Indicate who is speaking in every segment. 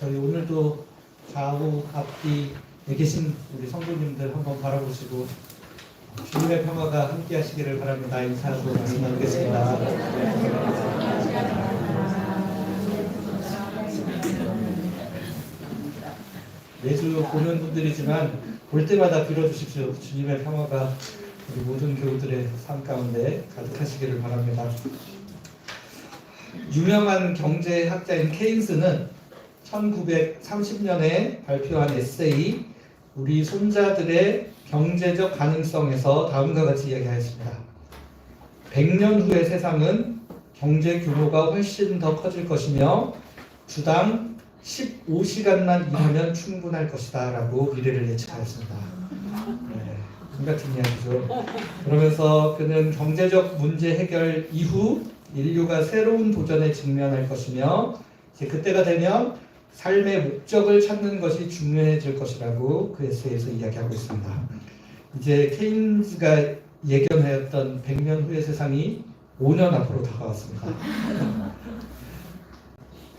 Speaker 1: 저희 오늘도 좌우 앞뒤에 계신 우리 성도님들 한번 바라보시고 주님의 평화가 함께 하시기를 바랍니다. 인사하고 말씀 나누겠습니다. 매주 보는 분들이지만 볼 때마다 빌어주십시오. 주님의 평화가 우리 모든 교우들의 삶 가운데 가득하시기를 바랍니다. 유명한 경제학자인 케인스는 1930년에 발표한 에세이 우리 손자들의 경제적 가능성에서 다음과 같이 이야기하였습니다. 100년 후의 세상은 경제 규모가 훨씬 더 커질 것이며 주당 15시간만 일하면 충분할 것이다 라고 미래를 예측하였습니다. 같은 이야기죠. 그러면서 그는 경제적 문제 해결 이후 인류가 새로운 도전에 직면할 것이며 이제 그때가 되면 삶의 목적을 찾는 것이 중요해질 것이라고 그 에세이에서 이야기하고 있습니다. 이제 케인즈가 예견하였던 100년 후의 세상이 5년 앞으로 다가왔습니다.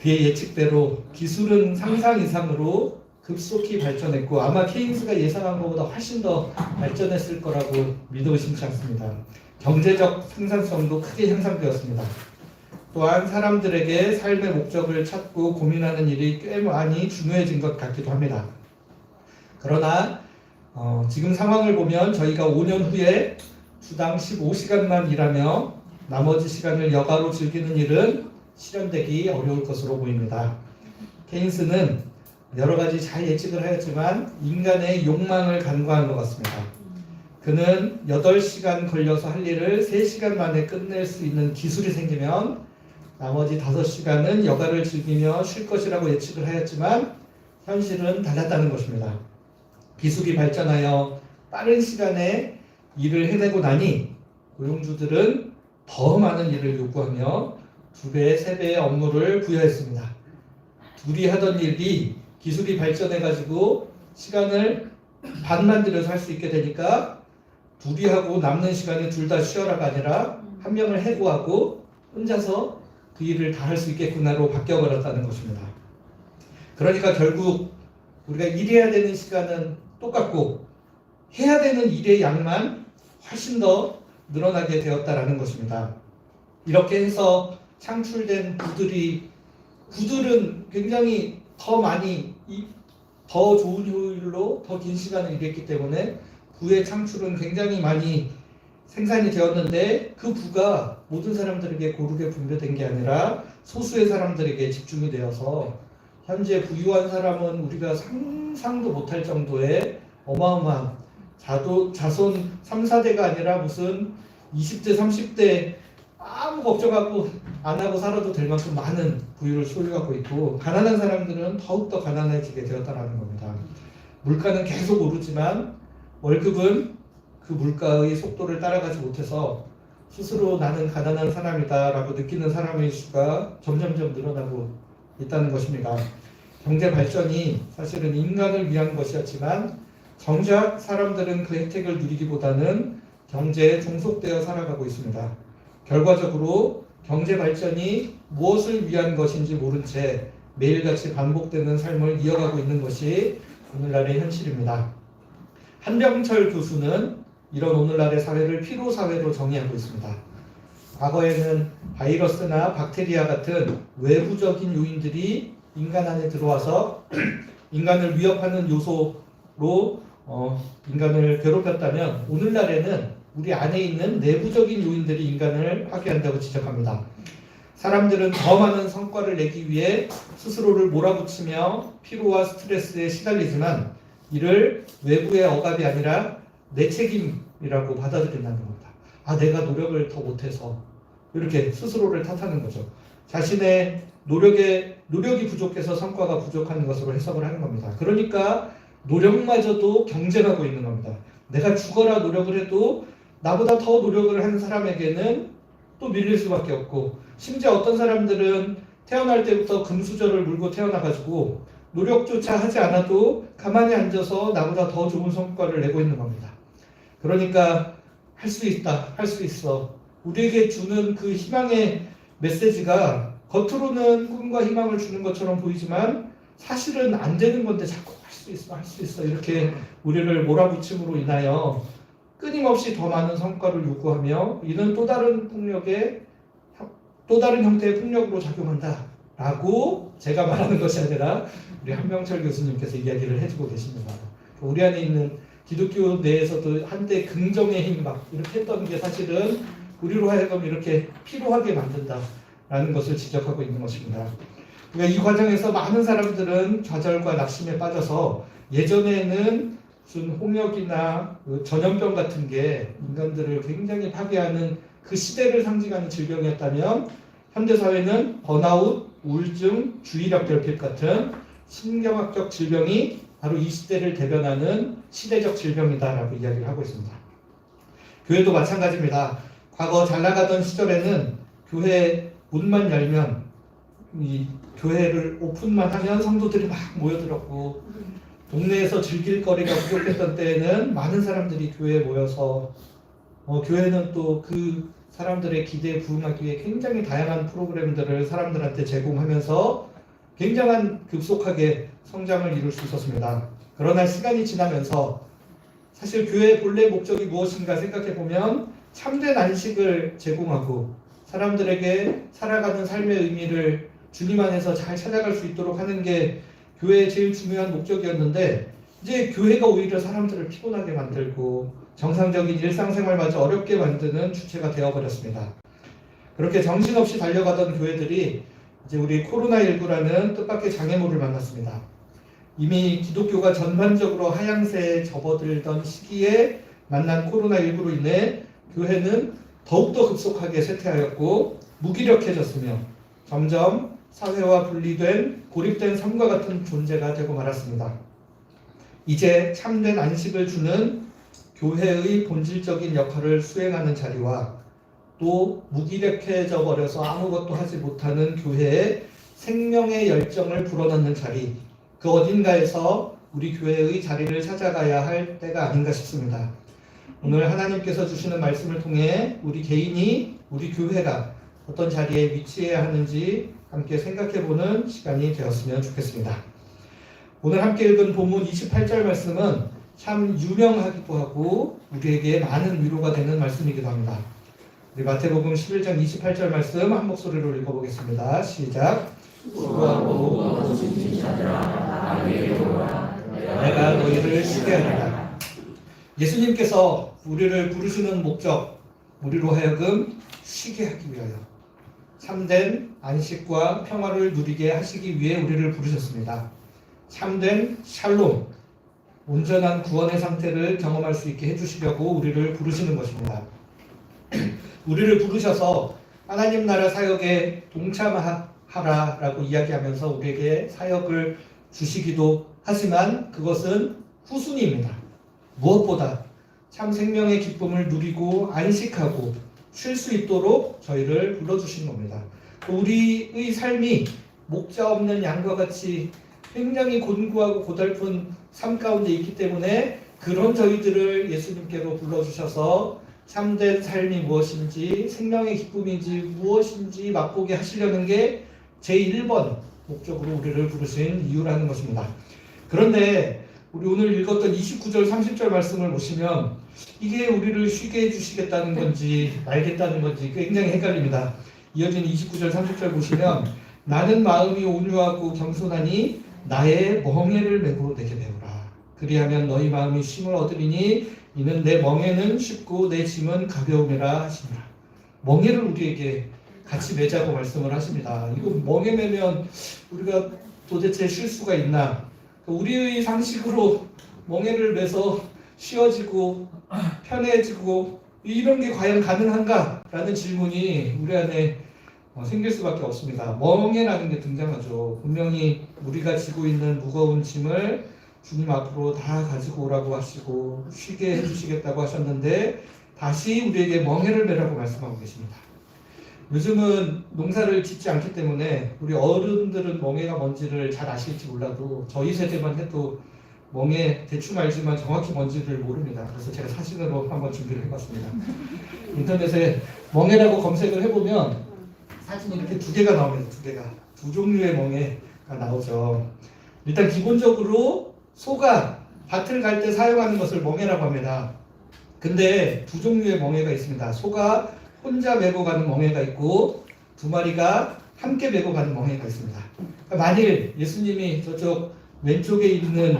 Speaker 1: 그의 예측대로 기술은 상상 이상으로 급속히 발전했고 아마 케인스가 예상한 것보다 훨씬 더 발전했을 거라고 믿어 의심치 않습니다. 경제적 생산성도 크게 향상되었습니다. 또한 사람들에게 삶의 목적을 찾고 고민하는 일이 꽤 많이 중요해진 것 같기도 합니다. 그러나 지금 상황을 보면 저희가 5년 후에 주당 15시간만 일하며 나머지 시간을 여가로 즐기는 일은 실현되기 어려울 것으로 보입니다. 케인스는 여러 가지 잘 예측을 하였지만 인간의 욕망을 간과한 것 같습니다. 그는 8시간 걸려서 할 일을 3시간 만에 끝낼 수 있는 기술이 생기면 나머지 5시간은 여가를 즐기며 쉴 것이라고 예측을 하였지만 현실은 달랐다는 것입니다. 기술이 발전하여 빠른 시간에 일을 해내고 나니 고용주들은 더 많은 일을 요구하며 2배, 3배의 업무를 부여했습니다. 둘이 하던 일이 기술이 발전해가지고 시간을 반만 들여서 할 수 있게 되니까 둘이 하고 남는 시간에 둘 다 쉬어라가 아니라 한 명을 해고하고 혼자서 그 일을 다 할 수 있겠구나로 바뀌어버렸다는 것입니다. 그러니까 결국 우리가 일해야 되는 시간은 똑같고 해야 되는 일의 양만 훨씬 더 늘어나게 되었다라는 것입니다. 이렇게 해서 창출된 부들은 굉장히 더 많이 더 좋은 효율로 더 긴 시간을 일했기 때문에 부의 창출은 굉장히 많이 생산이 되었는데 그 부가 모든 사람들에게 고르게 분배된 게 아니라 소수의 사람들에게 집중이 되어서 현재 부유한 사람은 우리가 상상도 못할 정도의 어마어마한 자손 3, 4대가 아니라 무슨 20대, 30대 아무 걱정하고 안 하고 살아도 될 만큼 많은 부유를 소유하고 있고 가난한 사람들은 더욱더 가난해지게 되었다는 겁니다. 물가는 계속 오르지만 월급은 그 물가의 속도를 따라가지 못해서 스스로 나는 가난한 사람이다 라고 느끼는 사람의 수가 점점점 늘어나고 있다는 것입니다. 경제 발전이 사실은 인간을 위한 것이었지만 정작 사람들은 그 혜택을 누리기보다는 경제에 종속되어 살아가고 있습니다. 결과적으로 경제 발전이 무엇을 위한 것인지 모른 채 매일같이 반복되는 삶을 이어가고 있는 것이 오늘날의 현실입니다. 한병철 교수는 이런 오늘날의 사회를 피로사회로 정의하고 있습니다. 과거에는 바이러스나 박테리아 같은 외부적인 요인들이 인간 안에 들어와서 인간을 위협하는 요소로 인간을 괴롭혔다면 오늘날에는 우리 안에 있는 내부적인 요인들이 인간을 파괴한다고 지적합니다. 사람들은 더 많은 성과를 내기 위해 스스로를 몰아붙이며 피로와 스트레스에 시달리지만 이를 외부의 억압이 아니라 내 책임이라고 받아들인다는 겁니다. 내가 노력을 더 못해서 이렇게 스스로를 탓하는 거죠. 자신의 노력이 부족해서 성과가 부족한 것으로 해석을 하는 겁니다. 그러니까 노력마저도 경쟁하고 있는 겁니다. 내가 죽어라 노력을 해도 나보다 더 노력을 하는 사람에게는 또 밀릴 수밖에 없고 심지어 어떤 사람들은 태어날 때부터 금수저를 물고 태어나가지고 노력조차 하지 않아도 가만히 앉아서 나보다 더 좋은 성과를 내고 있는 겁니다. 그러니까 할 수 있다, 할 수 있어. 우리에게 주는 그 희망의 메시지가 겉으로는 꿈과 희망을 주는 것처럼 보이지만 사실은 안 되는 건데 자꾸 할 수 있어, 할 수 있어 이렇게 우리를 몰아붙임으로 인하여 끊임없이 더 많은 성과를 요구하며 이는 또 다른 형태의 폭력으로 작용한다라고 제가 말하는 것이 아니라 우리 한명철 교수님께서 이야기를 해주고 계십니다. 우리 안에 있는 기독교 내에서도 한때 긍정의 힘 막 이렇게 했던 게 사실은 우리로 하여금 이렇게 피로하게 만든다라는 것을 지적하고 있는 것입니다. 그러니까 이 과정에서 많은 사람들은 좌절과 낙심에 빠져서 예전에는 무슨 홍역이나 전염병 같은 게 인간들을 굉장히 파괴하는 그 시대를 상징하는 질병이었다면 현대사회는 번아웃, 우울증, 주의력 결핍 같은 신경학적 질병이 바로 이 시대를 대변하는 시대적 질병이다라고 이야기를 하고 있습니다. 교회도 마찬가지입니다. 과거 잘 나가던 시절에는 교회 문만 열면 이 교회를 오픈만 하면 성도들이 막 모여들었고 동네에서 즐길 거리가 부족했던 때에는 많은 사람들이 교회에 모여서 교회는 또 그 사람들의 기대에 부응하기 위해 굉장히 다양한 프로그램들을 사람들한테 제공하면서 굉장한 급속하게 성장을 이룰 수 있었습니다. 그러나 시간이 지나면서 사실 교회의 본래 목적이 무엇인가 생각해 보면 참된 안식을 제공하고 사람들에게 살아가는 삶의 의미를 주님 안에서 잘 찾아갈 수 있도록 하는 게 교회의 제일 중요한 목적이었는데 이제 교회가 오히려 사람들을 피곤하게 만들고 정상적인 일상생활마저 어렵게 만드는 주체가 되어버렸습니다. 그렇게 정신없이 달려가던 교회들이 이제 우리 코로나19라는 뜻밖의 장애물을 만났습니다. 이미 기독교가 전반적으로 하향세에 접어들던 시기에 만난 코로나19로 인해 교회는 더욱더 급속하게 쇠퇴하였고 무기력해졌으며 점점 사회와 분리된 고립된 삶과 같은 존재가 되고 말았습니다. 이제 참된 안식을 주는 교회의 본질적인 역할을 수행하는 자리와 또 무기력해져 버려서 아무것도 하지 못하는 교회의 생명의 열정을 불어넣는 자리, 그 어딘가에서 우리 교회의 자리를 찾아가야 할 때가 아닌가 싶습니다. 오늘 하나님께서 주시는 말씀을 통해 우리 개인이, 우리 교회가 어떤 자리에 위치해야 하는지 함께 생각해보는 시간이 되었으면 좋겠습니다. 오늘 함께 읽은 본문 28절 말씀은 참 유명하기도 하고 우리에게 많은 위로가 되는 말씀이기도 합니다. 우리 마태복음 11장 28절 말씀 한 목소리로 읽어보겠습니다. 시작. 수고하고 짐진 자들아 나에게 오라 내가 너희를 쉬게 하리라. 예수님께서 우리를 부르시는 목적, 우리로 하여금 쉬게 하기 위하여 참된 안식과 평화를 누리게 하시기 위해 우리를 부르셨습니다. 참된 샬롬, 온전한 구원의 상태를 경험할 수 있게 해주시려고 우리를 부르시는 것입니다. 우리를 부르셔서 하나님 나라 사역에 동참하라라고 이야기하면서 우리에게 사역을 주시기도 하지만 그것은 후순위입니다. 무엇보다 참 생명의 기쁨을 누리고 안식하고 쉴 수 있도록 저희를 불러주신 겁니다. 우리의 삶이 목자 없는 양과 같이 굉장히 곤고하고 고달픈 삶 가운데 있기 때문에 그런 저희들을 예수님께로 불러주셔서 참된 삶이 무엇인지 생명의 기쁨인지 무엇인지 맛보게 하시려는 게 제1번 목적으로 우리를 부르신 이유라는 것입니다. 그런데 우리 오늘 읽었던 29절 30절 말씀을 보시면 이게 우리를 쉬게 해주시겠다는 건지 말겠다는 건지 굉장히 헷갈립니다. 이어진 29절 30절 보시면 나는 마음이 온유하고 겸손하니 나의 멍에를 메고 내게 배우라. 그리하면 너희 마음이 쉼을 얻으리니 이는 내 멍에는 쉽고 내 짐은 가벼움이라 하시니라. 멍에를 우리에게 같이 매자고 말씀을 하십니다. 이거 멍에 매면 우리가 도대체 쉴 수가 있나? 우리의 상식으로 멍에를 매서 쉬어지고 편해지고 이런 게 과연 가능한가? 라는 질문이 우리 안에 생길 수밖에 없습니다. 멍에라는 게 등장하죠. 분명히 우리가 지고 있는 무거운 짐을 주님 앞으로 다 가지고 오라고 하시고 쉬게 해주시겠다고 하셨는데 다시 우리에게 멍에를 매라고 말씀하고 계십니다. 요즘은 농사를 짓지 않기 때문에 우리 어른들은 멍에가 뭔지를 잘 아실지 몰라도 저희 세대만 해도 멍에 대충 알지만 정확히 뭔지를 모릅니다. 그래서 제가 사진으로 한번 준비를 해봤습니다. 인터넷에 멍에라고 검색을 해보면 사진이 이렇게 두 개가 나옵니다. 두 개가. 두 종류의 멍에가 나오죠. 일단 기본적으로 소가 밭을 갈 때 사용하는 것을 멍에라고 합니다. 근데 두 종류의 멍에가 있습니다. 소가 혼자 메고 가는 멍에가 있고 두 마리가 함께 메고 가는 멍에가 있습니다. 그러니까 만일 예수님이 저쪽 왼쪽에 있는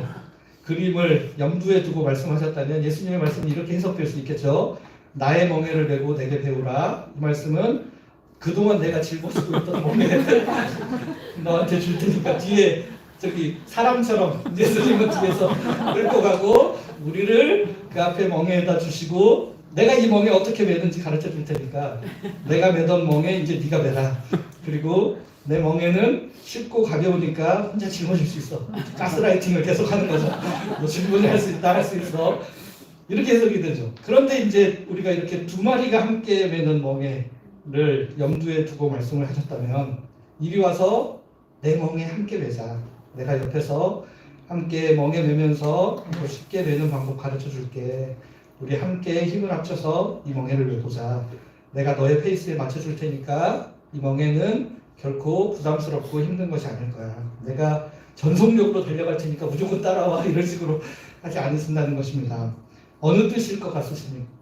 Speaker 1: 그림을 염두에 두고 말씀하셨다면 예수님의 말씀이 이렇게 해석될 수 있겠죠. 나의 멍에를 메고 내게 배우라. 이 말씀은 그동안 내가 짊어지고 있던 멍에를 너한테 줄 테니까 뒤에 저기 사람처럼 예수님은 뒤에서 끌고 가고 우리를 그 앞에 멍에에다 주시고 내가 이 멍에 어떻게 매는지 가르쳐 줄 테니까 내가 매던 멍에 이제 네가 매라. 그리고 내 멍에는 쉽고 가벼우니까 혼자 짊어질 수 있어. 가스라이팅을 계속하는 거죠. 너 충분히 할 수 있다, 할 수 있어. 이렇게 해석이 되죠. 그런데 이제 우리가 이렇게 두 마리가 함께 매는 멍에를 염두에 두고 말씀을 하셨다면 이리 와서 내 멍에 함께 매자. 내가 옆에서 함께 멍에 매면서 더 쉽게 매는 방법 가르쳐 줄게. 우리 함께 힘을 합쳐서 이 멍에를 매보자. 내가 너의 페이스에 맞춰 줄 테니까 이 멍에는 결코 부담스럽고 힘든 것이 아닐 거야. 내가 전속력으로 달려갈 테니까 무조건 따라와. 이런 식으로 하지 않으신다는 것입니다. 어느 뜻일 것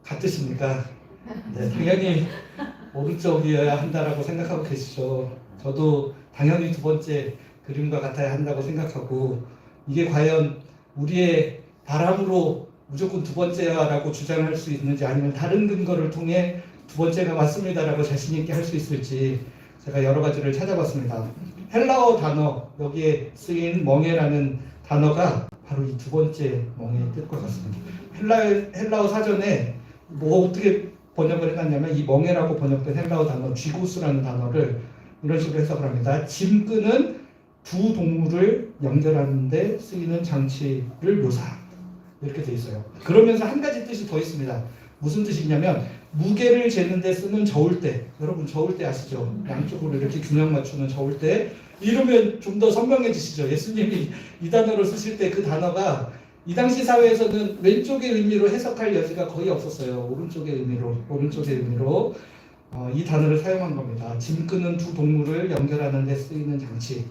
Speaker 1: 같으십니까? 네, 당연히 오른쪽이어야 한다라고 생각하고 계시죠. 저도 당연히 두 번째 그림과 같아야 한다고 생각하고 이게 과연 우리의 바람으로 무조건 두 번째야라고 주장할 수 있는지 아니면 다른 근거를 통해 두 번째가 맞습니다라고 자신 있게 할 수 있을지 제가 여러 가지를 찾아봤습니다. 헬라어 단어 여기에 쓰인 멍에라는 단어가 바로 이 두 번째 멍에의 뜻과 같습니다. 헬라어 사전에 뭐 어떻게 번역을 해놨냐면 이 멍에라고 번역된 헬라어 단어 쥐고스라는 단어를 이런 식으로 해석을 합니다. 짐 끄는 두 동물을 연결하는 데 쓰이는 장치를 묘사합니다. 이렇게 돼 있어요. 그러면서 한 가지 뜻이 더 있습니다. 무슨 뜻이냐면 무게를 재는 데 쓰는 저울대. 여러분 저울대 아시죠? 양쪽으로 이렇게 균형 맞추는 저울대. 이러면 좀 더 선명해지시죠? 예수님이 이 단어를 쓰실 때 그 단어가 이 당시 사회에서는 왼쪽의 의미로 해석할 여지가 거의 없었어요. 오른쪽의 의미로 이 단어를 사용한 겁니다. 짐 끄는 두 동물을 연결하는 데 쓰이는 장치.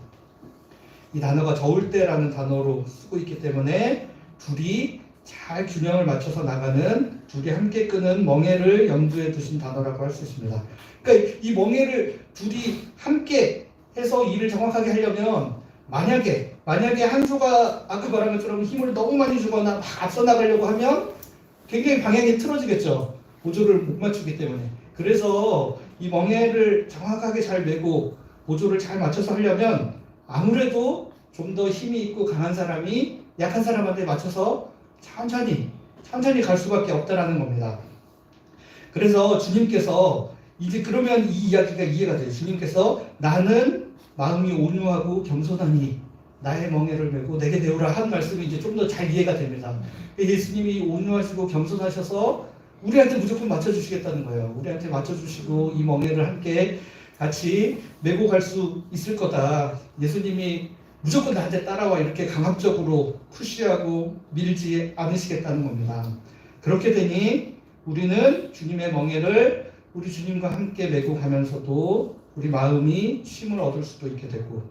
Speaker 1: 이 단어가 저울대라는 단어로 쓰고 있기 때문에 둘이 잘 균형을 맞춰서 나가는 둘이 함께 끄는 멍에를 염두에 두신 단어라고 할 수 있습니다. 그러니까 이 멍에를 둘이 함께 해서 일을 정확하게 하려면 만약에 한조가 아까 말한 것처럼 힘을 너무 많이 주거나 막 앞서 나가려고 하면 굉장히 방향이 틀어지겠죠. 보조를 못 맞추기 때문에. 그래서 이 멍에를 정확하게 잘 메고 보조를 잘 맞춰서 하려면 아무래도 좀 더 힘이 있고 강한 사람이 약한 사람한테 맞춰서 천천히 갈 수밖에 없다라는 겁니다. 그래서 주님께서 이제 그러면 이 이야기가 이해가 돼요. 주님께서 나는 마음이 온유하고 겸손하니 나의 멍에를 메고 내게 배우라 한 말씀이 이제 좀 더 잘 이해가 됩니다. 예수님이 온유하시고 겸손하셔서 우리한테 무조건 맞춰주시겠다는 거예요. 우리한테 맞춰주시고 이 멍에를 함께 같이 메고 갈 수 있을 거다. 예수님이 무조건 나한테 따라와 이렇게 강압적으로 푸시하고 밀지 않으시겠다는 겁니다. 그렇게 되니 우리는 주님의 멍에를 우리 주님과 함께 메고 가면서도 우리 마음이 쉼을 얻을 수도 있게 되고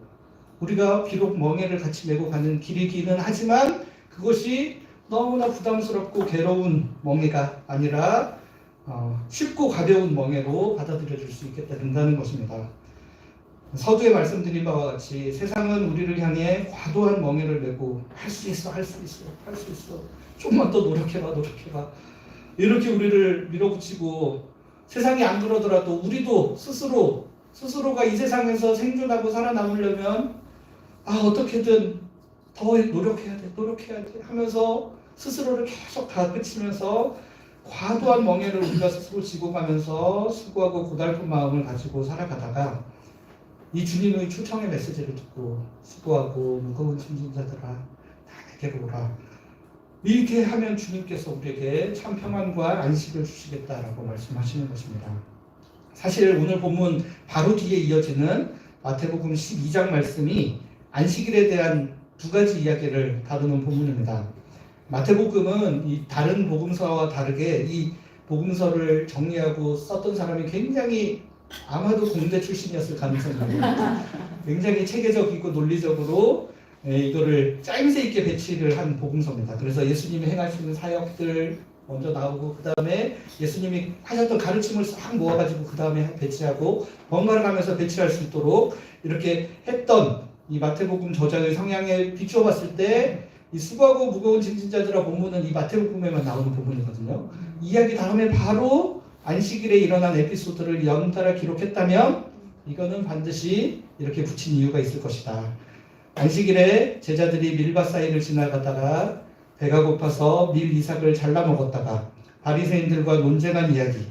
Speaker 1: 우리가 비록 멍에를 같이 메고 가는 길이기는 하지만 그것이 너무나 부담스럽고 괴로운 멍에가 아니라 쉽고 가벼운 멍에로 받아들여질 수 있게 된다는 것입니다. 서두에 말씀드린 바와 같이 세상은 우리를 향해 과도한 멍에를 메고 할 수 있어 좀만 더 노력해봐 이렇게 우리를 밀어붙이고 세상이 안 그러더라도 우리도 스스로가 이 세상에서 생존하고 살아남으려면 어떻게든 더 노력해야 돼 하면서 스스로를 계속 다그치면서 과도한 멍에를 우리가 스스로 지고 가면서 수고하고 고달픈 마음을 가지고 살아가다가 이 주님의 초청의 메시지를 듣고 수고하고 무거운 짐진 자들아 다 내게로 오라. 이렇게 하면 주님께서 우리에게 참 평안과 안식을 주시겠다라고 말씀하시는 것입니다. 사실 오늘 본문 바로 뒤에 이어지는 마태복음 12장 말씀이 안식일에 대한 두 가지 이야기를 다루는 본문입니다. 마태복음은 이 다른 복음서와 다르게 이 복음서를 정리하고 썼던 사람이 굉장히 아마도 공대 출신이었을 가능성이 많아요. 굉장히 체계적이고 논리적으로 이거를 짜임새 있게 배치를 한 복음서입니다. 그래서 예수님이 행하시는 사역들 먼저 나오고 그 다음에 예수님이 하셨던 가르침을 싹 모아가지고 그 다음에 배치하고 번갈아 가면서 배치할 수 있도록 이렇게 했던 이 마태복음 저자의 성향에 비추어 봤을 때 이 수고하고 무거운 짐진 자들아 본문은 이 마태복음에만 나오는 부분이거든요. 이야기 다음에 바로 안식일에 일어난 에피소드를 연달아 기록했다면 이거는 반드시 이렇게 붙인 이유가 있을 것이다. 안식일에 제자들이 밀밭 사이를 지나가다가 배가 고파서 밀 이삭을 잘라 먹었다가 바리새인들과 논쟁한 이야기,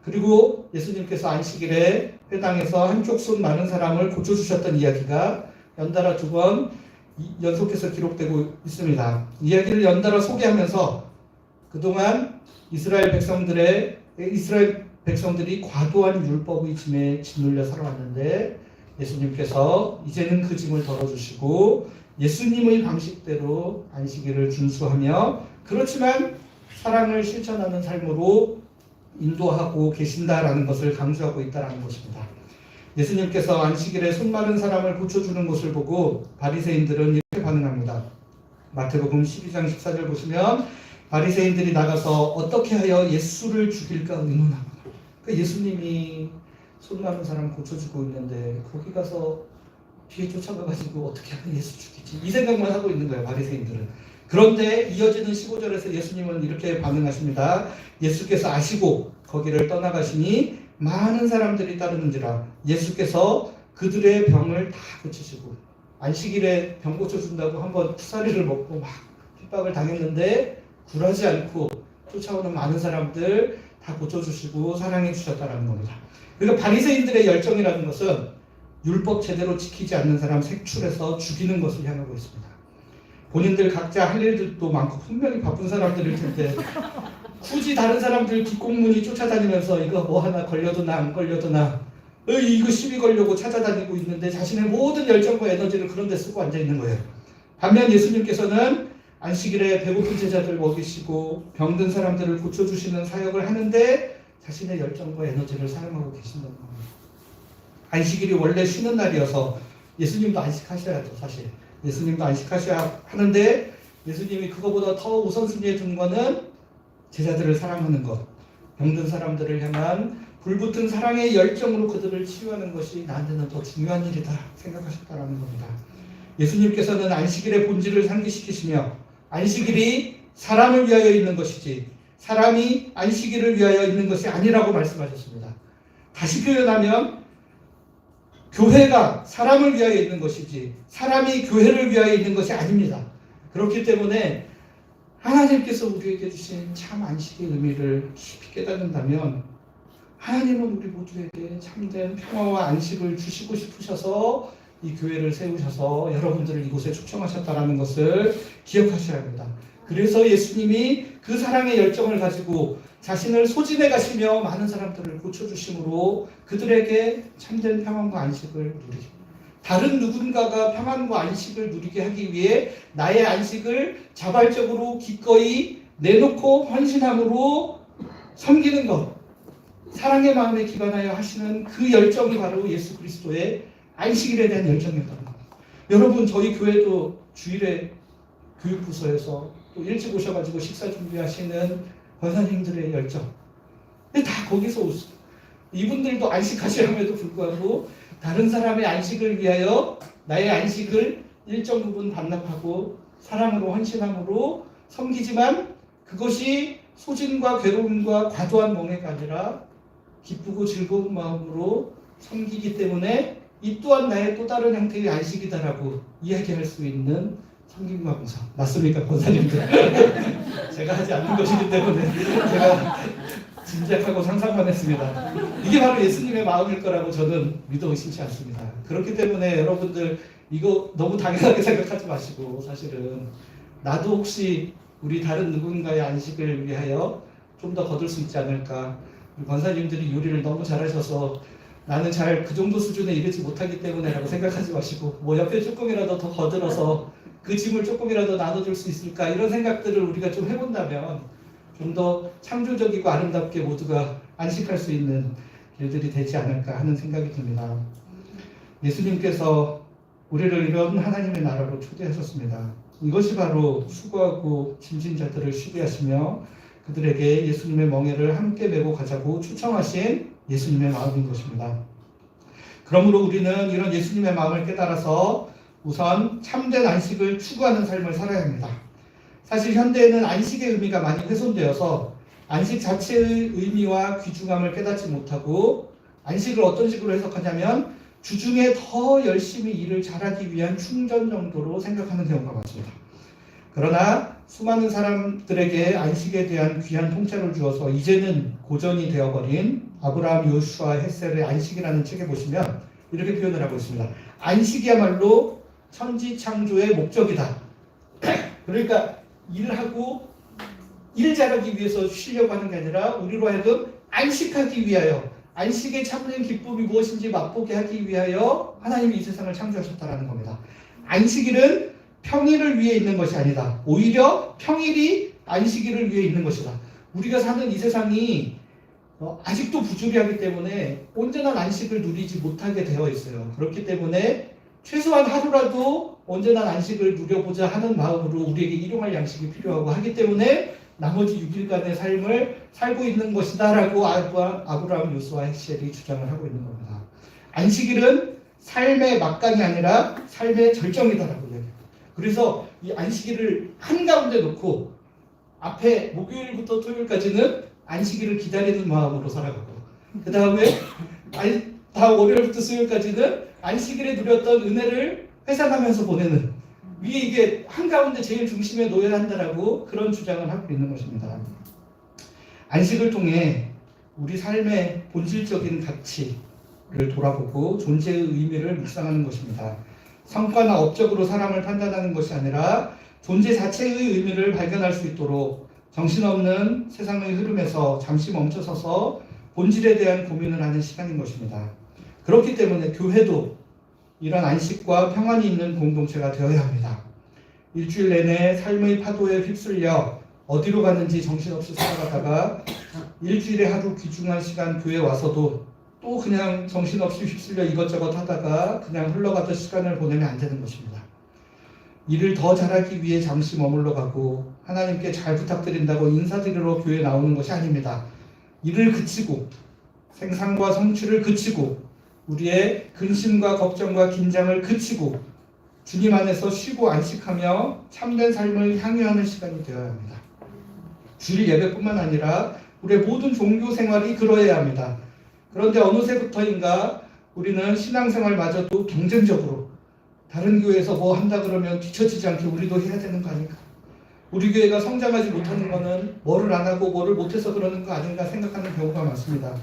Speaker 1: 그리고 예수님께서 안식일에 회당에서 한쪽 손 많은 사람을 고쳐주셨던 이야기가 연달아 2번 연속해서 기록되고 있습니다. 이야기를 연달아 소개하면서 그동안 이스라엘 백성들이 과도한 율법의 짐에 짓눌려 살아왔는데 예수님께서 이제는 그 짐을 덜어주시고 예수님의 방식대로 안식일을 준수하며 그렇지만 사랑을 실천하는 삶으로 인도하고 계신다라는 것을 강조하고 있다는 것입니다. 예수님께서 안식일에 손 마른 사람을 고쳐주는 것을 보고 바리새인들은 이렇게 반응합니다. 마태복음 12장 14절 보시면 바리새인들이 나가서 어떻게 하여 예수를 죽일까 의논하고, 그러니까 예수님이 손 마른 사람 고쳐주고 있는데 거기 가서 뒤에 쫓아가가지고 어떻게 하면 예수 죽이지, 이 생각만 하고 있는 거예요, 바리새인들은. 그런데 이어지는 15절에서 예수님은 이렇게 반응하십니다. 예수께서 아시고 거기를 떠나가시니 많은 사람들이 따르는지라. 예수께서 그들의 병을 다 고치시고, 안식일에 병 고쳐준다고 한번 푸사리를 먹고 막 핍박을 당했는데 굴하지 않고 쫓아오는 많은 사람들 다 고쳐주시고 사랑해 주셨다는 겁니다. 그러니까 바리새인들의 열정이라는 것은 율법 제대로 지키지 않는 사람 색출해서 죽이는 것을 향하고 있습니다. 본인들 각자 할 일들도 많고 분명히 바쁜 사람들일 텐데 굳이 다른 사람들 뒷공문이 쫓아다니면서 이거 뭐 하나 걸려도 나 안 걸려도 나 이거 시비 걸려고 찾아다니고 있는데 자신의 모든 열정과 에너지를 그런 데 쓰고 앉아 있는 거예요. 반면 예수님께서는 안식일에 배고픈 제자들 먹이시고 병든 사람들을 고쳐주시는 사역을 하는데 자신의 열정과 에너지를 사용하고 계신다는 겁니다. 안식일이 원래 쉬는 날이어서 예수님도 안식하셔야죠. 사실 예수님도 안식하셔야 하는데 예수님이 그거보다 더 우선순위에 둔 거는 제자들을 사랑하는 것, 병든 사람들을 향한 불붙은 사랑의 열정으로 그들을 치유하는 것이 나한테는 더 중요한 일이다 생각하셨다는 겁니다. 예수님께서는 안식일의 본질을 상기시키시며 안식일이 사람을 위하여 있는 것이지 사람이 안식일을 위하여 있는 것이 아니라고 말씀하셨습니다. 다시 표현하면 교회가 사람을 위하여 있는 것이지 사람이 교회를 위하여 있는 것이 아닙니다. 그렇기 때문에 하나님께서 우리에게 주신 참 안식의 의미를 깊이 깨닫는다면 하나님은 우리 모두에게 참된 평화와 안식을 주시고 싶으셔서 이 교회를 세우셔서 여러분들을 이곳에 초청하셨다는 것을 기억하셔야 합니다. 그래서 예수님이 그 사랑의 열정을 가지고 자신을 소진해 가시며 많은 사람들을 고쳐주심으로 그들에게 참된 평안과 안식을 누리게, 다른 누군가가 평안과 안식을 누리게 하기 위해 나의 안식을 자발적으로 기꺼이 내놓고 헌신함으로 섬기는 것, 사랑의 마음에 기반하여 하시는 그 열정이 바로 예수 그리스도의 안식일에 대한 열정이었다는 겁니다. 여러분, 저희 교회도 주일에 교육부서에서 또 일찍 오셔가지고 식사 준비하시는 권사님들의 열정, 다 거기서 오죠. 이분들도 안식하시럼에도 불구하고 다른 사람의 안식을 위하여 나의 안식을 일정 부분 반납하고 사랑으로 헌신함으로 섬기지만 그것이 소진과 괴로움과 과도한 멍해가 아니라 기쁘고 즐거운 마음으로 섬기기 때문에 이 또한 나의 또 다른 형태의 안식이다라고 이야기할 수 있는 섬김과 봉사. 맞습니까, 권사님들? 제가 하지 않는 것이기 때문에 제가 짐작하고 상상만 했습니다. 이게 바로 예수님의 마음일 거라고 저는 믿어 의심치 않습니다. 그렇기 때문에 여러분들 이거 너무 당연하게 생각하지 마시고 사실은 나도 혹시 우리 다른 누군가의 안식을 위하여 좀 더 거둘 수 있지 않을까. 우리 권사님들이 요리를 너무 잘하셔서 나는 잘 그 정도 수준에 이르지 못하기 때문에라고 생각하지 마시고 뭐 옆에 조금이라도 더 거들어서 그 짐을 조금이라도 나눠줄 수 있을까 이런 생각들을 우리가 좀 해본다면 좀 더 창조적이고 아름답게 모두가 안식할 수 있는 일들이 되지 않을까 하는 생각이 듭니다. 예수님께서 우리를 이런 하나님의 나라로 초대하셨습니다. 이것이 바로 수고하고 짐진 자들을 쉬게 하시며 그들에게 예수님의 멍에를 함께 메고 가자고 추청하신 예수님의 마음인 것입니다. 그러므로 우리는 이런 예수님의 마음을 깨달아서 우선 참된 안식을 추구하는 삶을 살아야 합니다. 사실 현대에는 안식의 의미가 많이 훼손되어서 안식 자체의 의미와 귀중함을 깨닫지 못하고 안식을 어떤 식으로 해석하냐면 주중에 더 열심히 일을 잘하기 위한 충전 정도로 생각하는 경우가 많습니다. 그러나 수많은 사람들에게 안식에 대한 귀한 통찰을 주어서 이제는 고전이 되어버린 아브라함 요슈아 헬셀의 안식이라는 책에 보시면 이렇게 표현을 하고 있습니다. 안식이야말로 천지 창조의 목적이다. 그러니까 일을 하고 일 잘하기 위해서 쉬려고 하는 게 아니라 우리로 하여금 안식하기 위하여 안식의 참된 기쁨이 무엇인지 맛보게 하기 위하여 하나님이 이 세상을 창조하셨다는 겁니다. 안식일은 평일을 위해 있는 것이 아니다. 오히려 평일이 안식일을 위해 있는 것이다. 우리가 사는 이 세상이 아직도 부조리하기 때문에 온전한 안식을 누리지 못하게 되어 있어요. 그렇기 때문에 최소한 하루라도 온전한 안식을 누려보자 하는 마음으로 우리에게 일용할 양식이 필요하고 하기 때문에 나머지 6일간의 삶을 살고 있는 것이다 라고 아브라함 요슈아 헬셀이 주장을 하고 있는 겁니다. 안식일은 삶의 막강이 아니라 삶의 절정이다라고 이야기합니다. 그래서 이 안식일을 한가운데 놓고 앞에 목요일부터 토요일까지는 안식일을 기다리는 마음으로 살아가고 그 다음에 다음 월요일부터 수요일까지는 안식일에 누렸던 은혜를 회상하면서 보내는 위에 이게 한가운데 제일 중심에 놓여야 한다라고 그런 주장을 하고 있는 것입니다. 안식을 통해 우리 삶의 본질적인 가치를 돌아보고 존재의 의미를 묵상하는 것입니다. 성과나 업적으로 사람을 판단하는 것이 아니라 존재 자체의 의미를 발견할 수 있도록 정신없는 세상의 흐름에서 잠시 멈춰서서 본질에 대한 고민을 하는 시간인 것입니다. 그렇기 때문에 교회도 이런 안식과 평안이 있는 공동체가 되어야 합니다. 일주일 내내 삶의 파도에 휩쓸려 어디로 가는지 정신없이 살아가다가 일주일에 하루 귀중한 시간 교회 와서도 또 그냥 정신없이 휩쓸려 이것저것 하다가 그냥 흘러가던 시간을 보내면 안 되는 것입니다. 일을 더 잘하기 위해 잠시 머물러 가고 하나님께 잘 부탁드린다고 인사드리러 교회에 나오는 것이 아닙니다. 일을 그치고 생산과 성취를 그치고 우리의 근심과 걱정과 긴장을 그치고 주님 안에서 쉬고 안식하며 참된 삶을 향유하는 시간이 되어야 합니다. 주일 예배뿐만 아니라 우리의 모든 종교 생활이 그러해야 합니다. 그런데 어느새부터인가 우리는 신앙생활마저도 경쟁적으로 다른 교회에서 뭐 한다 그러면 뒤처지지 않게 우리도 해야 되는 거 아닌가? 우리 교회가 성장하지 못하는 거는 뭐를 안 하고 뭐를 못해서 그러는 거 아닌가 생각하는 경우가 많습니다.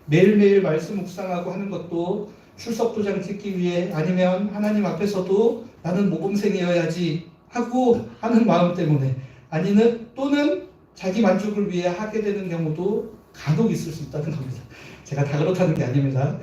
Speaker 1: 매일매일 말씀 묵상하고 하는 것도 출석 도장 찍기 위해 아니면 하나님 앞에서도 나는 모범생이어야지 하고 하는 마음 때문에 아니면 또는 자기 만족을 위해 하게 되는 경우도 간혹 있을 수 있다는 겁니다. 제가 다 그렇다는 게 아닙니다.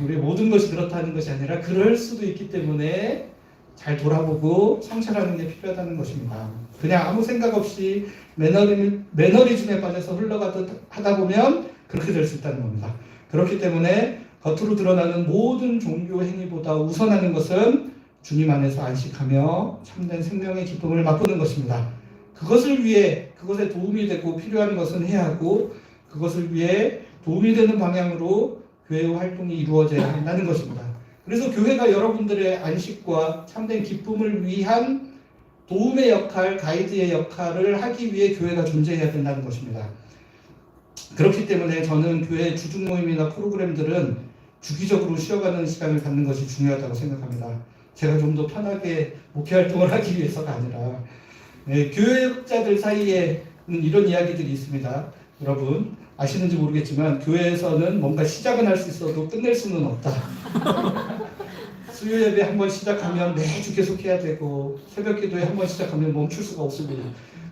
Speaker 1: 우리 모든 것이 그렇다는 것이 아니라 그럴 수도 있기 때문에 잘 돌아보고 성찰하는 게 필요하다는 것입니다. 그냥 아무 생각 없이 매너리즘에 빠져서 흘러가듯 하다 보면 그렇게 될 수 있다는 겁니다. 그렇기 때문에 겉으로 드러나는 모든 종교 행위보다 우선하는 것은 주님 안에서 안식하며 참된 생명의 기쁨을 맛보는 것입니다. 그것을 위해 그것에 도움이 되고 필요한 것은 해야 하고 그것을 위해 도움이 되는 방향으로 교회 활동이 이루어져야 한다는 것입니다. 그래서 교회가 여러분들의 안식과 참된 기쁨을 위한 도움의 역할, 가이드의 역할을 하기 위해 교회가 존재해야 된다는 것입니다. 그렇기 때문에 저는 교회 주중 모임이나 프로그램들은 주기적으로 쉬어가는 시간을 갖는 것이 중요하다고 생각합니다. 제가 좀 더 편하게 목회 활동을 하기 위해서가 아니라 교회자들 사이에 이런 이야기들이 있습니다. 여러분 아시는지 모르겠지만 교회에서는 뭔가 시작은 할 수 있어도 끝낼 수는 없다. 수요 예배 한번 시작하면 매주 계속해야 되고 새벽 기도에 한번 시작하면 멈출 수가 없고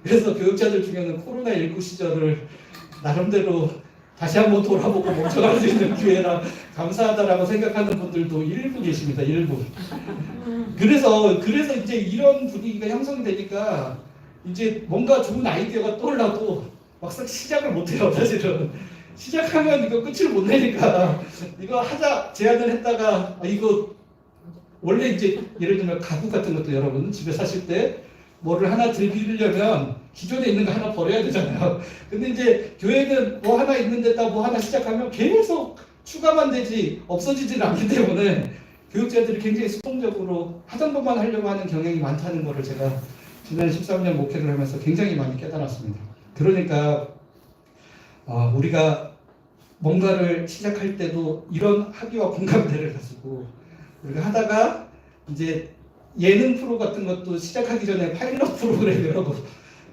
Speaker 1: 그래서 교육자들 중에는 코로나19 시절을 나름대로 다시 한번 돌아보고 멈춰갈 수 있는 기회라 감사하다라고 생각하는 분들도 일부 계십니다. 일부. 그래서 이제 이런 분위기가 형성이 되니까 이제 뭔가 좋은 아이디어가 떠올라도 막상 시작을 못해요. 사실은 시작하면 이거 끝을 못 내니까 이거 하자 제안을 했다가 이거 원래 이제 예를 들면 가구 같은 것도 여러분 집에 사실 때 뭐를 하나 들이려면 기존에 있는 거 하나 버려야 되잖아요. 근데 이제 교회는 뭐 하나 있는 데다 뭐 하나 시작하면 계속 추가만 되지 없어지질 않기 때문에 교육자들이 굉장히 수동적으로 하던 것만 하려고 하는 경향이 많다는 거를 제가 지난 13년 목회를 하면서 굉장히 많이 깨달았습니다. 그러니까 우리가 뭔가를 시작할 때도 이런 학위와 공감대를 가지고 우리가 하다가 이제 예능 프로 같은 것도 시작하기 전에 파일럿 프로그램 이런 거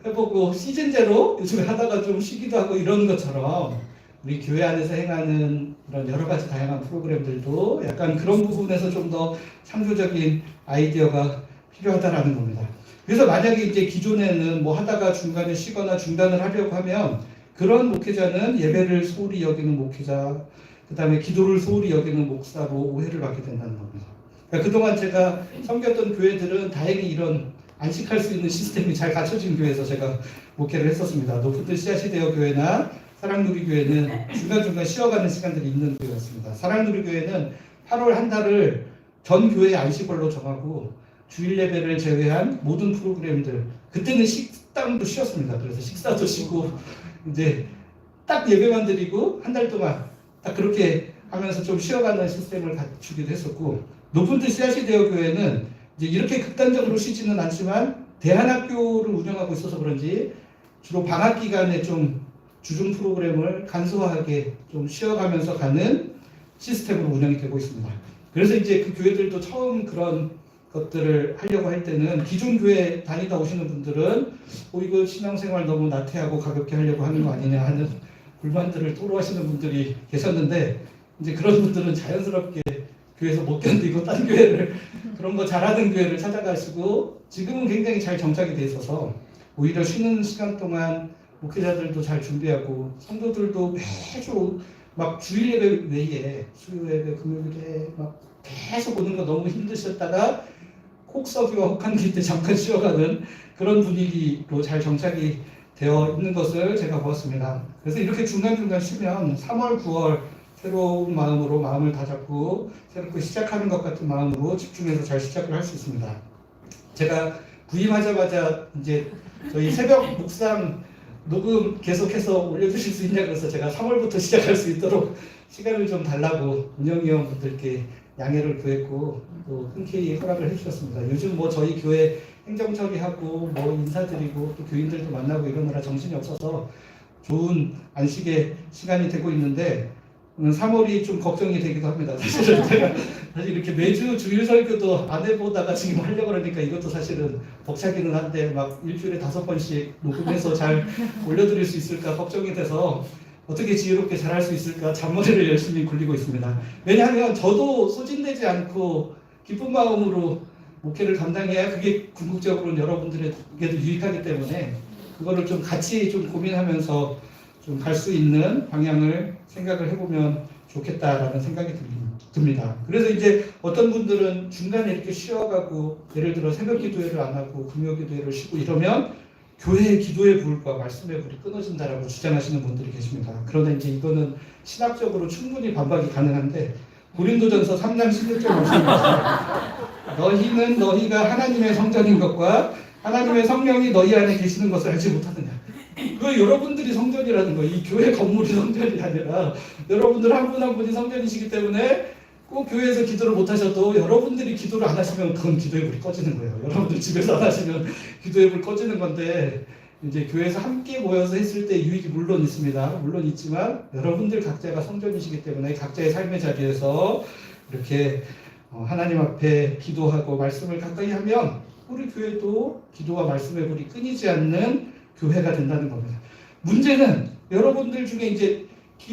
Speaker 1: 해보고 시즌제로 요즘에 하다가 좀 쉬기도 하고 이런 것처럼 우리 교회 안에서 행하는 이런 여러 가지 다양한 프로그램들도 약간 그런 부분에서 좀 더 창조적인 아이디어가 필요하다라는 겁니다. 그래서 만약에 이제 기존에는 뭐 하다가 중간에 쉬거나 중단을 하려고 하면 그런 목회자는 예배를 소홀히 여기는 목회자, 그 다음에 기도를 소홀히 여기는 목사로 오해를 받게 된다는 겁니다. 그러니까 그동안 제가 섬겼던 교회들은 다행히 이런 안식할 수 있는 시스템이 잘 갖춰진 교회에서 제가 목회를 했었습니다. 높은뜰 씨앗이되어 교회나 사랑누리교회는 중간중간 쉬어가는 시간들이 있는 교회였습니다. 사랑누리교회는 8월 한 달을 전 교회 안식월로 정하고 주일 예배를 제외한 모든 프로그램들, 그때는 식당도 쉬었습니다. 그래서 식사도 쉬고 이제 딱 예배만 드리고 한 달 동안 딱 그렇게 하면서 좀 쉬어가는 시스템을 갖추기도 했었고, 높은뜰 씨앗이되어 교회는 이제 이렇게 극단적으로 쉬지는 않지만 대안학교를 운영하고 있어서 그런지 주로 방학 기간에 좀 주중 프로그램을 간소하게 좀 쉬어가면서 가는 시스템으로 운영이 되고 있습니다. 그래서 이제 그 교회들도 처음 그런 것들을 하려고 할 때는 기존 교회 다니다 오시는 분들은 이거 신앙생활 너무 나태하고 가볍게 하려고 하는 거 아니냐 하는 불만들을 토로하시는 분들이 계셨는데, 이제 그런 분들은 자연스럽게 교회에서 못 견디고 딴 교회를 그런 거 잘하는 교회를 찾아가시고 지금은 굉장히 잘 정착이 돼 있어서 오히려 쉬는 시간 동안 목회자들도 잘 준비하고 성도들도 매주 막 주일 예배 외에 수요 예배, 금요일 예배 막 계속 오는 거 너무 힘드셨다가 혹서기와 혹한기 때 잠깐 쉬어가는 그런 분위기로 잘 정착이 되어 있는 것을 제가 보았습니다. 그래서 이렇게 중간중간 쉬면 3월, 9월 새로운 마음으로 마음을 다잡고 새롭게 시작하는 것 같은 마음으로 집중해서 잘 시작을 할 수 있습니다. 제가 부임하자마자 이제 저희 새벽 묵상 녹음 계속해서 올려주실 수 있냐 그래서 제가 3월부터 시작할 수 있도록 시간을 좀 달라고 운영위원분들께 양해를 구했고 또 흔쾌히 허락을 해주셨습니다. 요즘 뭐 저희 교회 행정 처리하고 뭐 인사드리고 또 교인들도 만나고 이러느라 정신이 없어서 좋은 안식의 시간이 되고 있는데 3월이 좀 걱정이 되기도 합니다. 사실은 제가 사실 이렇게 매주 주일 설교도 안 해보다가 지금 하려고 그러니까 이것도 사실은 벅차기는 한데 막 일주일에 5번씩 녹음해서 잘 올려드릴 수 있을까 걱정이 돼서 어떻게 지혜롭게 잘할 수 있을까 잔머리를 열심히 굴리고 있습니다. 왜냐하면 저도 소진되지 않고 기쁜 마음으로 목회를 감당해야 그게 궁극적으로는 여러분들에게도 유익하기 때문에 그거를 좀 같이 좀 고민하면서 좀 갈 수 있는 방향을 생각을 해보면 좋겠다라는 생각이 듭니다. 그래서 이제 어떤 분들은 중간에 이렇게 쉬어가고 예를 들어 새벽 기도회를 안 하고 금요 기도회를 쉬고 이러면 교회의 기도의 불과 말씀의 불이 끊어진다라고 주장하시는 분들이 계십니다. 그런데 이제 이거는 신학적으로 충분히 반박이 가능한데 고린도전서 3장 16절 말씀입니다. 너희는 너희가 하나님의 성전인 것과 하나님의 성령이 너희 안에 계시는 것을 알지 못하느냐. 그 여러분들이 성전이라는 거예요. 이 교회 건물이 성전이 아니라 여러분들 한 분 한 분이 성전이시기 때문에 꼭 교회에서 기도를 못 하셔도 여러분들이 기도를 안 하시면 그건 기도의 불이 꺼지는 거예요. 여러분들 집에서 안 하시면 기도의 불이 꺼지는 건데 이제 교회에서 함께 모여서 했을 때 유익이 물론 있습니다. 물론 있지만 여러분들 각자가 성전이시기 때문에 각자의 삶의 자리에서 이렇게 하나님 앞에 기도하고 말씀을 가까이 하면 우리 교회도 기도와 말씀의 불이 끊이지 않는 교회가 된다는 겁니다. 문제는 여러분들 중에 이제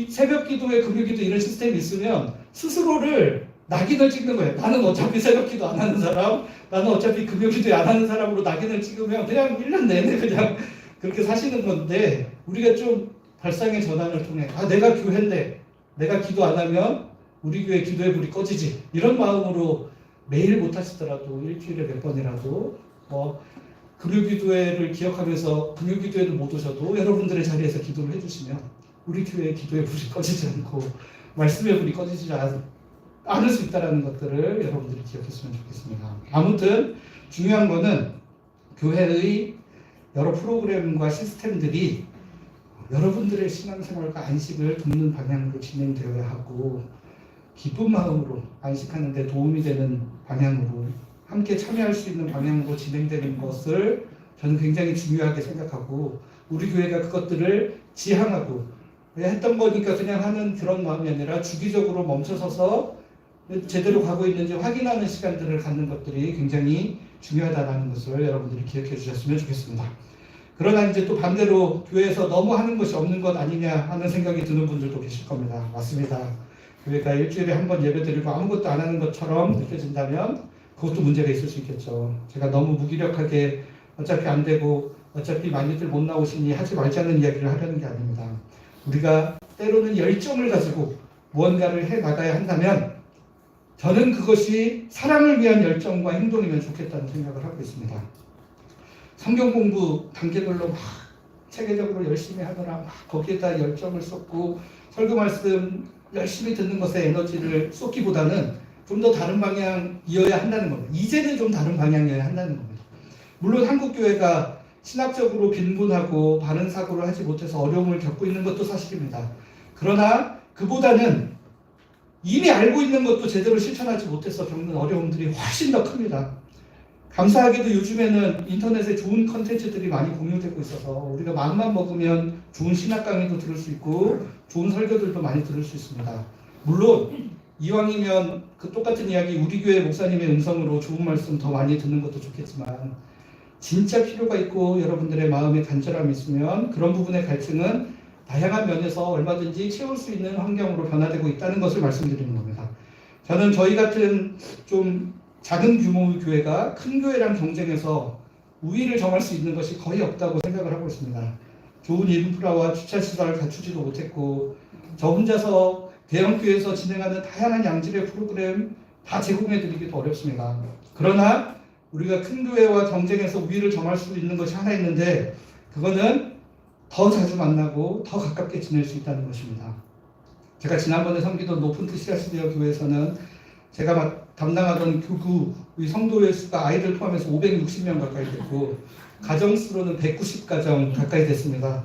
Speaker 1: 새벽 기도에 금요 기도 이런 시스템이 있으면 스스로를 낙인을 찍는 거예요. 나는 어차피 새벽 기도 안 하는 사람, 나는 어차피 금요 기도 안 하는 사람으로 낙인을 찍으면 그냥 1년 내내 그냥 그렇게 사시는 건데, 우리가 좀 발상의 전환을 통해 내가 교회인데 내가 기도 안 하면 우리 교회 기도의 불이 꺼지지, 이런 마음으로 매일 못 하시더라도 일주일에 몇 번이라도 금요기도회를 기억하면서 금요기도회를 못 오셔도 여러분들의 자리에서 기도를 해주시면 우리 교회의 기도의 불이 꺼지지 않고 말씀의 불이 꺼지지 않을 수 있다는 것들을 여러분들이 기억했으면 좋겠습니다. 아무튼 중요한 거는 교회의 여러 프로그램과 시스템들이 여러분들의 신앙생활과 안식을 돕는 방향으로 진행되어야 하고, 기쁜 마음으로 안식하는 데 도움이 되는 방향으로, 함께 참여할 수 있는 방향으로 진행되는 것을 저는 굉장히 중요하게 생각하고, 우리 교회가 그것들을 지향하고 했던 거니까 그냥 하는 그런 마음이 아니라 주기적으로 멈춰서서 제대로 가고 있는지 확인하는 시간들을 갖는 것들이 굉장히 중요하다는 것을 여러분들이 기억해 주셨으면 좋겠습니다. 그러나 이제 또 반대로 교회에서 너무 하는 것이 없는 것 아니냐 하는 생각이 드는 분들도 계실 겁니다. 맞습니다. 교회가 일주일에 한 번 예배드리고 아무것도 안 하는 것처럼 느껴진다면 그것도 문제가 있을 수 있겠죠. 제가 너무 무기력하게 어차피 안 되고 어차피 많이들 못 나오시니 하지 말자는 이야기를 하려는 게 아닙니다. 우리가 때로는 열정을 가지고 무언가를 해 나가야 한다면 저는 그것이 사랑을 위한 열정과 행동이면 좋겠다는 생각을 하고 있습니다. 성경 공부 단계별로 막 체계적으로 열심히 하느라 막 거기에다 열정을 쏟고 설교 말씀 열심히 듣는 것에 에너지를 쏟기보다는 좀 더 다른 방향이어야 한다는 겁니다. 이제는 좀 다른 방향이어야 한다는 겁니다. 물론 한국교회가 신학적으로 빈곤하고 바른 사고를 하지 못해서 어려움을 겪고 있는 것도 사실입니다. 그러나 그보다는 이미 알고 있는 것도 제대로 실천하지 못해서 겪는 어려움들이 훨씬 더 큽니다. 감사하게도 요즘에는 인터넷에 좋은 컨텐츠들이 많이 공유되고 있어서 우리가 마음만 먹으면 좋은 신학 강의도 들을 수 있고 좋은 설교들도 많이 들을 수 있습니다. 물론 이왕이면 그 똑같은 이야기 우리 교회 목사님의 음성으로 좋은 말씀 더 많이 듣는 것도 좋겠지만, 진짜 필요가 있고 여러분들의 마음에 간절함이 있으면 그런 부분의 갈증은 다양한 면에서 얼마든지 채울 수 있는 환경으로 변화되고 있다는 것을 말씀드리는 겁니다. 저는 저희 같은 좀 작은 규모의 교회가 큰 교회랑 경쟁해서 우위를 정할 수 있는 것이 거의 없다고 생각을 하고 있습니다. 좋은 인프라와 주차시설을 갖추지도 못했고, 저 혼자서 대형교회에서 진행하는 다양한 양질의 프로그램 다 제공해드리기도 어렵습니다. 그러나 우리가 큰 교회와 경쟁해서 우위를 정할 수 있는 것이 하나 있는데, 그거는 더 자주 만나고 더 가깝게 지낼 수 있다는 것입니다. 제가 지난번에 섬기던 높은 뜻이라 시대어 교회에서는 제가 담당하던 교구의 성도의 수가 아이들 포함해서 560명 가까이 됐고, 가정수로는 190가정 가까이 됐습니다.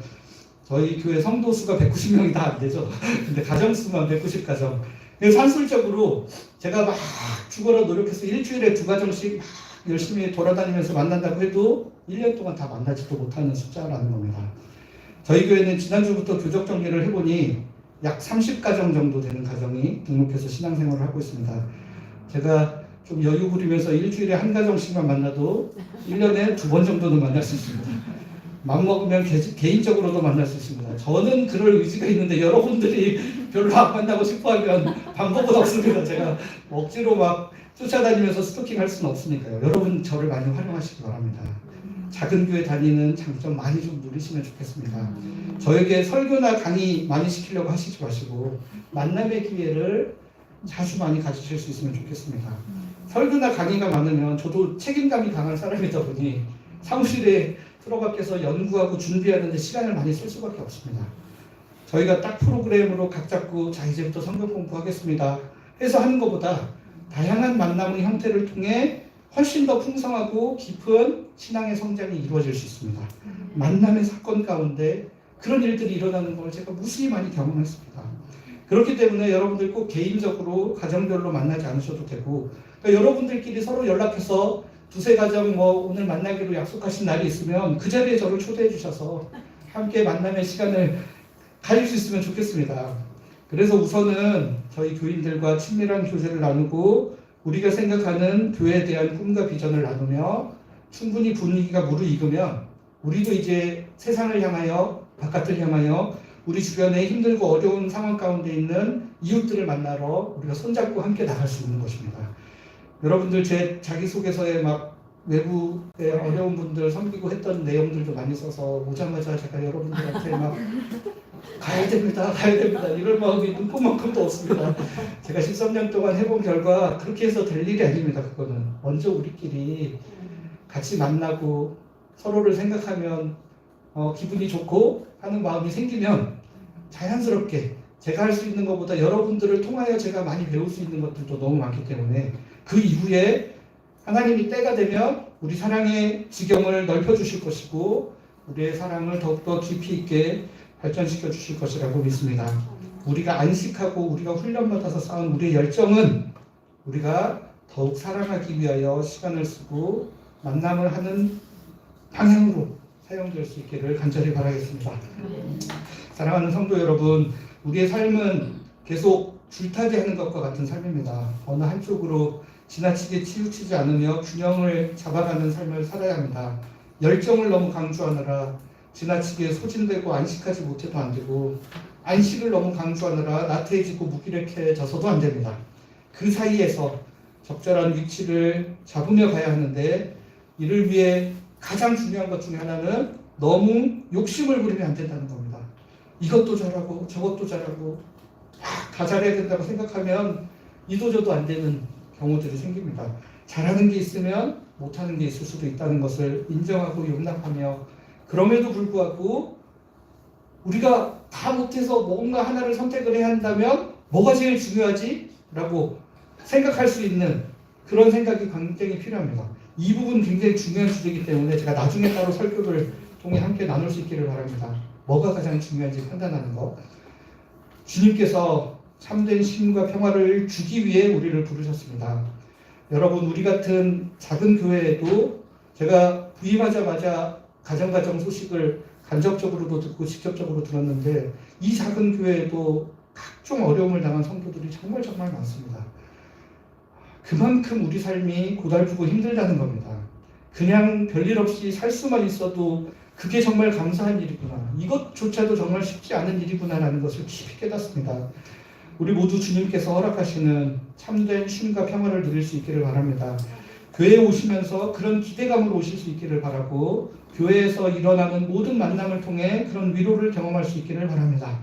Speaker 1: 저희 교회 성도 수가 190명이 다 안 되죠. 근데 가정수만 190가정. 산술적으로 제가 막 죽어라 노력해서 일주일에 2가정씩 막 열심히 돌아다니면서 만난다고 해도 1년 동안 다 만나지도 못하는 숫자라는 겁니다. 저희 교회는 지난주부터 교적 정리를 해보니 약 30가정 정도 되는 가정이 등록해서 신앙생활을 하고 있습니다. 제가 좀 여유 부리면서 일주일에 1가정씩만 만나도 1년에 2번 정도는 만날 수 있습니다. 맘먹으면 개인적으로도 만날 수 있습니다. 저는 그럴 의지가 있는데 여러분들이 별로 안 만나고 싶어하면 방법은 없습니다. 제가 억지로 막 쫓아다니면서 스토킹 할 수는 없으니까요. 여러분 저를 많이 활용하시기 바랍니다. 작은 교회 다니는 장점 많이 좀 누리시면 좋겠습니다. 저에게 설교나 강의 많이 시키려고 하시지 마시고 만남의 기회를 자주 많이 가지실 수 있으면 좋겠습니다. 설교나 강의가 많으면 저도 책임감이 강한 사람이다 보니 사무실에 들어가서 연구하고 준비하는 데 시간을 많이 쓸 수밖에 없습니다. 저희가 딱 프로그램으로 각 잡고 자 이제부터 성경 공부하겠습니다 해서 하는 것보다 다양한 만남의 형태를 통해 훨씬 더 풍성하고 깊은 신앙의 성장이 이루어질 수 있습니다. 만남의 사건 가운데 그런 일들이 일어나는 걸 제가 무수히 많이 경험했습니다. 그렇기 때문에 여러분들 꼭 개인적으로 가정별로 만나지 않으셔도 되고, 그러니까 여러분들끼리 서로 연락해서 2-3가정 오늘 만나기로 약속하신 날이 있으면 그 자리에 저를 초대해 주셔서 함께 만남의 시간을 가질 수 있으면 좋겠습니다. 그래서 우선은 저희 교인들과 친밀한 교제를 나누고 우리가 생각하는 교회에 대한 꿈과 비전을 나누며 충분히 분위기가 무르익으면 우리도 이제 세상을 향하여 바깥을 향하여 우리 주변에 힘들고 어려운 상황 가운데 있는 이웃들을 만나러 우리가 손잡고 함께 나갈 수 있는 것입니다. 여러분들 제 자기소개서에 막 외부의 어려운 분들 섬기고 했던 내용들도 많이 써서 오자마자 제가 여러분들한테 막 가야 됩니다 이럴 마음이 눈꽃만큼도 없습니다. 제가 13년 동안 해본 결과 그렇게 해서 될 일이 아닙니다. 그거는 먼저 우리끼리 같이 만나고 서로를 생각하면 기분이 좋고 하는 마음이 생기면 자연스럽게 제가 할 수 있는 것보다 여러분들을 통하여 제가 많이 배울 수 있는 것들도 너무 많기 때문에 그 이후에 하나님이 때가 되면 우리 사랑의 지경을 넓혀주실 것이고 우리의 사랑을 더욱더 깊이 있게 발전시켜 주실 것이라고 믿습니다. 우리가 안식하고 우리가 훈련받아서 쌓은 우리의 열정은 우리가 더욱 사랑하기 위하여 시간을 쓰고 만남을 하는 방향으로 사용될 수 있기를 간절히 바라겠습니다. 사랑하는 성도 여러분, 우리의 삶은 계속 줄타기 하는 것과 같은 삶입니다. 어느 한쪽으로 지나치게 치우치지 않으며 균형을 잡아가는 삶을 살아야 합니다. 열정을 너무 강조하느라 지나치게 소진되고 안식하지 못해도 안 되고 안식을 너무 강조하느라 나태해지고 무기력해져서도 안 됩니다. 그 사이에서 적절한 위치를 잡으며 가야 하는데 이를 위해 가장 중요한 것 중에 하나는 너무 욕심을 부리면 안 된다는 겁니다. 이것도 잘하고 저것도 잘하고 다 잘해야 된다고 생각하면 이도저도 안 되는 경우들이 생깁니다. 잘하는 게 있으면 못하는 게 있을 수도 있다는 것을 인정하고 용납하며 그럼에도 불구하고 우리가 다 못해서 뭔가 하나를 선택을 해야 한다면 뭐가 제일 중요하지? 라고 생각할 수 있는 그런 생각이 굉장히 필요합니다. 이 부분 굉장히 중요한 주제이기 때문에 제가 나중에 따로 설교를 통해 함께 나눌 수 있기를 바랍니다. 뭐가 가장 중요한지 판단하는 것. 주님께서 참된 쉼과 평화를 주기 위해 우리를 부르셨습니다. 여러분, 우리 같은 작은 교회에도 제가 부임하자마자 가정가정 소식을 간접적으로도 듣고 직접적으로 들었는데 이 작은 교회에도 각종 어려움을 당한 성도들이 정말 많습니다. 그만큼 우리 삶이 고달프고 힘들다는 겁니다. 그냥 별일 없이 살 수만 있어도 그게 정말 감사한 일이구나. 이것조차도 정말 쉽지 않은 일이구나라는 것을 깊이 깨닫습니다. 우리 모두 주님께서 허락하시는 참된 쉼과 평화를 누릴 수 있기를 바랍니다. 교회에 오시면서 그런 기대감으로 오실 수 있기를 바라고 교회에서 일어나는 모든 만남을 통해 그런 위로를 경험할 수 있기를 바랍니다.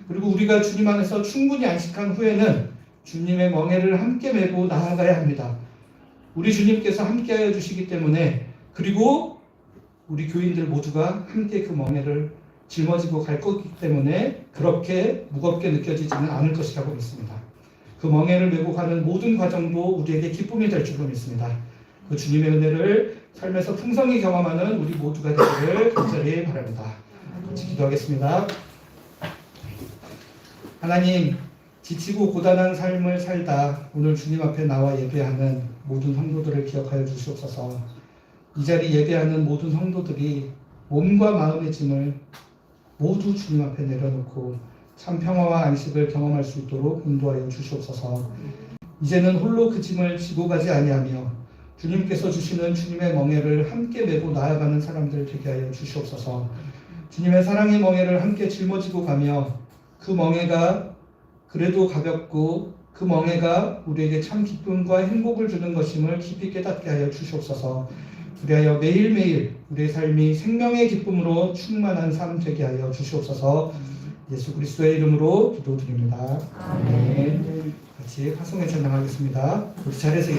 Speaker 1: 그리고 우리가 주님 안에서 충분히 안식한 후에는 주님의 멍에를 함께 메고 나아가야 합니다. 우리 주님께서 함께하여 주시기 때문에 그리고 우리 교인들 모두가 함께 그 멍에를 짊어지고 갈 거기 때문에 그렇게 무겁게 느껴지지는 않을 것이라고 믿습니다. 그 멍에를 메고 가는 모든 과정도 우리에게 기쁨이 될 줄로 믿습니다. 그 주님의 은혜를 삶에서 풍성히 경험하는 우리 모두가 되기를 간절히 바랍니다. 같이 기도하겠습니다. 하나님, 지치고 고단한 삶을 살다 오늘 주님 앞에 나와 예배하는 모든 성도들을 기억하여 주시옵소서. 이 자리 예배하는 모든 성도들이 몸과 마음의 짐을 모두 주님 앞에 내려놓고 참 평화와 안식을 경험할 수 있도록 인도하여 주시옵소서. 이제는 홀로 그 짐을 지고 가지 아니하며 주님께서 주시는 주님의 멍에를 함께 메고 나아가는 사람들 되게 하여 주시옵소서. 주님의 사랑의 멍에를 함께 짊어지고 가며 그 멍에가 그래도 가볍고 그 멍에가 우리에게 참 기쁨과 행복을 주는 것임을 깊이 깨닫게 하여 주시옵소서. 그리하여 매일매일 우리의 삶이 생명의 기쁨으로 충만한 삶 되게 하여 주시옵소서. 예수 그리스도의 이름으로 기도드립니다. 아멘. 같이 화성에 찬양하겠습니다. 우리 자리에서